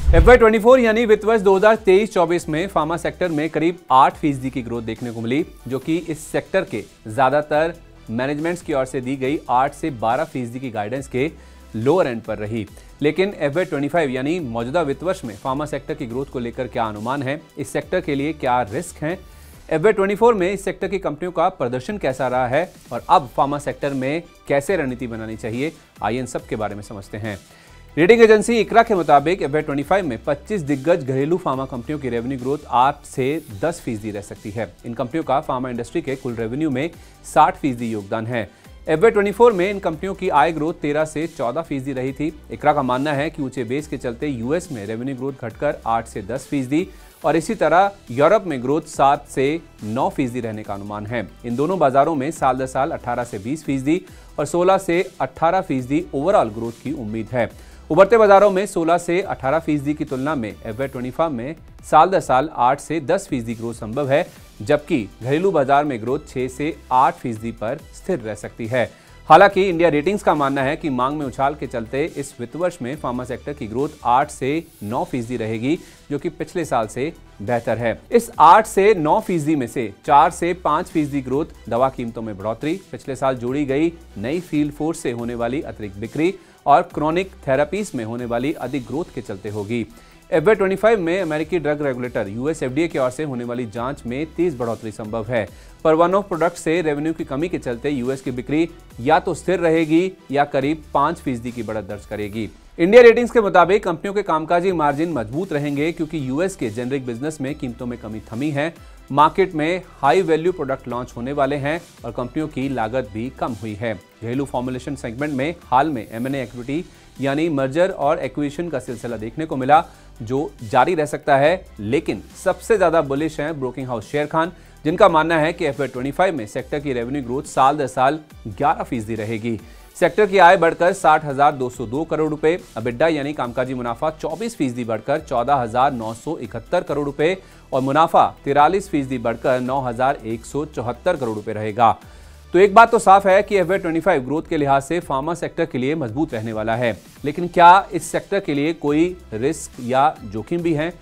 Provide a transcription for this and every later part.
FY24 यानी वित्त वर्ष 2023-24 में फार्मा सेक्टर में करीब 8% की ग्रोथ देखने को मिली, जो कि इस सेक्टर के ज्यादातर मैनेजमेंट्स की ओर से दी गई 8 से 12% की गाइडेंस के लोअर एंड पर रही। लेकिन FY25 यानी मौजूदा वित्त वर्ष में फार्मा सेक्टर की ग्रोथ को लेकर क्या अनुमान है, इस सेक्टर के लिए क्या रिस्क हैं, FY24 में इस सेक्टर की कंपनियों का प्रदर्शन कैसा रहा है और अब फार्मा सेक्टर में कैसे रणनीति बनानी चाहिए, आइए इन सब के बारे में समझते हैं। रेटिंग एजेंसी इकरा के मुताबिक FY25 में 25 दिग्गज घरेलू फार्मा कंपनियों की रेवेन्यू ग्रोथ 8 से 10% रह सकती है। इन कंपनियों का फार्मा इंडस्ट्री के कुल रेवेन्यू में 60% योगदान है। FY24 में इन कंपनियों की आय ग्रोथ 13 से 14% रही थी। इकरा का मानना है कि ऊंचे बेस के चलते यूएस में रेवेन्यू ग्रोथ घटकर 8 से 10% और इसी तरह यूरोप में ग्रोथ 7 से 9% रहने का अनुमान है। इन दोनों बाजारों में साल दर साल 18 से 20% और 16 से 18% ओवरऑल ग्रोथ की उम्मीद है। उभरते बाजारों में 16 से 18% की तुलना में FY25 में साल दर साल 8 से 10% ग्रोथ संभव है, जबकि घरेलू बाजार में ग्रोथ 6 से 8% पर स्थिर रह सकती है। हालांकि इंडिया रेटिंग्स का मानना है कि मांग में उछाल के चलते इस वित्त वर्ष में फार्मा सेक्टर की ग्रोथ 8 से 9% रहेगी, जो कि पिछले साल से बेहतर है। इस 8 से 9% में से 4 से 5% ग्रोथ दवा कीमतों में बढ़ोतरी, पिछले साल जोड़ी गई नई फील्ड फोर्स से होने वाली अतिरिक्त बिक्री और क्रोनिक थेरेपीज में होने वाली अधिक ग्रोथ के चलते होगी। FY25 में अमेरिकी ड्रग रेगुलेटर US FDA की ओर से होने वाली जांच में तेज बढ़ोतरी संभव है, पर वन ऑफ प्रोडक्ट से रेवेन्यू की कमी के चलते यूएस की बिक्री या तो स्थिर रहेगी या करीब 5% की बढ़त दर्ज करेगी। इंडिया रेटिंग्स के मुताबिक कंपनियों के कामकाजी मार्जिन मजबूत रहेंगे, क्योंकि यूएस के जेनरिक बिजनेस में कीमतों में कमी थमी है, मार्केट में हाई वैल्यू प्रोडक्ट लॉन्च होने वाले हैं और कंपनियों की लागत भी कम हुई है। घरेलू फॉर्मुलेशन सेगमेंट में हाल में M&A एक्टिविटी यानी मर्जर और एक्विजिशन का सिलसिला देखने को मिला, जो जारी रह सकता है। लेकिन सबसे ज्यादा बुलिश हैं ब्रोकिंग हाउस शेर खान, जिनका मानना है कि FY25 में सेक्टर की रेवेन्यू ग्रोथ साल दर साल 11% रहेगी। सेक्टर की आय बढ़कर 60,202 करोड़ रुपए, अबिड्डा यानी कामकाजी मुनाफा 24% बढ़कर 14,971 करोड़ रुपए और मुनाफा 43% बढ़कर 9,174 करोड़ रुपए रहेगा। तो एक बात तो साफ है कि FY25 ग्रोथ के लिहाज से फार्मा सेक्टर के लिए मजबूत रहने वाला है, लेकिन क्या इस सेक्टर के लिए कोई रिस्क या जोखिम भी है?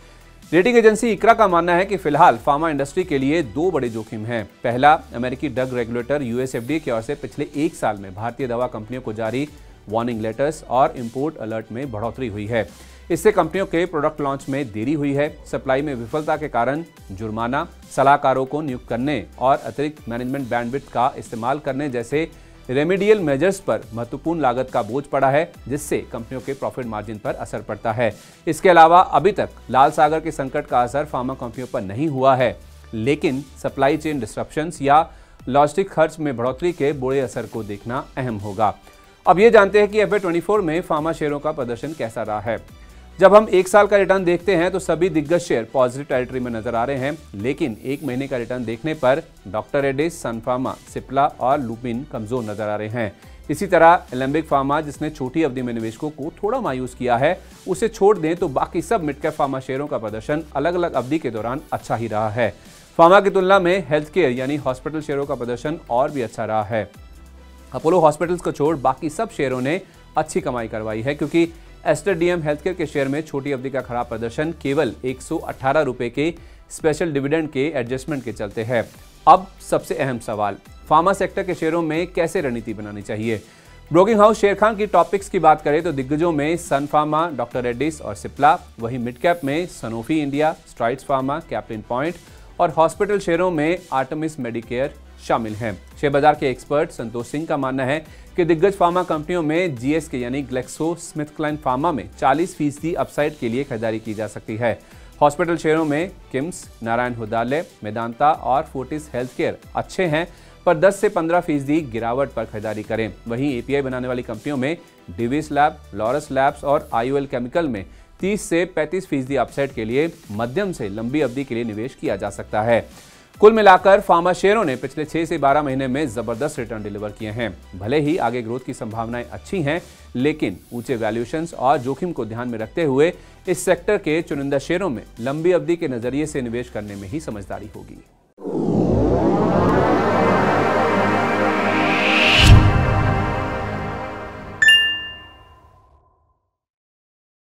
रेटिंग एजेंसी इकरा का मानना है कि फिलहाल फार्मा इंडस्ट्री के लिए 2 बड़े जोखिम हैं। पहला, अमेरिकी ड्रग रेगुलेटर US FDA की ओर से पिछले 1 साल में भारतीय दवा कंपनियों को जारी वार्निंग लेटर्स और इंपोर्ट अलर्ट में बढ़ोतरी हुई है। इससे कंपनियों के प्रोडक्ट लॉन्च में देरी हुई है। सप्लाई में विफलता के कारण जुर्माना, सलाहकारों को नियुक्त करने और अतिरिक्त मैनेजमेंट बैंडविड्थ का इस्तेमाल करने जैसे रेमेडियल मेजर्स पर महत्वपूर्ण लागत का बोझ पड़ा है, जिससे कंपनियों के प्रॉफिट मार्जिन पर असर पड़ता है। इसके अलावा अभी तक लाल सागर के संकट का असर फार्मा कंपनियों पर नहीं हुआ है, लेकिन सप्लाई चेन डिस्ट्रप्शंस या लॉजिस्टिक खर्च में बढ़ोतरी के बुरे असर को देखना अहम होगा। अब ये जानते हैं कि FY24 में फार्मा शेयरों का प्रदर्शन कैसा रहा है। जब हम 1 साल का रिटर्न देखते हैं तो सभी दिग्गज शेयर पॉजिटिव टेरिटरी में नजर आ रहे हैं, लेकिन 1 महीने का रिटर्न देखने पर डॉक्टर रेड्डीज, सन फार्मा, सिप्ला और लुपिन कमजोर नजर आ रहे हैं। इसी तरह एलेंबिक फार्मा, जिसने छोटी अवधि में निवेशकों को थोड़ा मायूस किया है, उसे छोड़ दें तो बाकी सब मिड कैप फार्मा शेयरों का प्रदर्शन अलग अलग अवधि के दौरान अच्छा ही रहा है। फार्मा की तुलना में हेल्थ केयर यानी हॉस्पिटल शेयरों का प्रदर्शन और भी अच्छा रहा है। अपोलो हॉस्पिटल्स को छोड़ बाकी सब शेयरों ने अच्छी कमाई करवाई है, क्योंकि एस्टर डीएम हेल्थकेयर के शेयर में छोटी अवधि का खराब प्रदर्शन केवल 118 रुपए के स्पेशल डिविडेंड के एडजस्टमेंट के चलते है। अब सबसे अहम सवाल, फार्मा सेक्टर के शेयरों में कैसे रणनीति बनानी चाहिए? ब्रोकिंग हाउस शेर खान की टॉपिक्स की बात करें तो दिग्गजों में सन फार्मा, डॉक्टर रेड्डीज और सिप्ला, वहीं मिड कैप में Sanofi India, strides pharma, Caplin point और हॉस्पिटल शेयरों में आर्टेमिस मेडिकेयर शामिल हैं। शेयर बाजार के एक्सपर्ट संतोष सिंह का मानना है कि दिग्गज फार्मा कंपनियों में GSK यानी ग्लेक्सो स्मिथ क्लाइन फार्मा में 40% अपसाइड के लिए खरीदारी की जा सकती है। हॉस्पिटल शेयरों में किम्स, नारायण हृदयालय, मेदांता और फोर्टिस हेल्थकेयर अच्छे हैं, पर 10 से 15% गिरावट पर खरीदारी करें। वहीं API बनाने वाली कंपनियों में डिविस लैब, लॉरस लैब्स और IOL केमिकल में 30 से 35% अपसाइड के लिए मध्यम से लंबी अवधि के लिए निवेश किया जा सकता है। कुल मिलाकर फार्मा शेयरों ने पिछले 6 से 12 महीने में जबरदस्त रिटर्न डिलीवर किए हैं। भले ही आगे ग्रोथ की संभावनाएं अच्छी हैं, लेकिन ऊंचे वैल्यूएशंस और जोखिम को ध्यान में रखते हुए इस सेक्टर के चुनिंदा शेयरों में लंबी अवधि के नजरिए से निवेश करने में ही समझदारी होगी।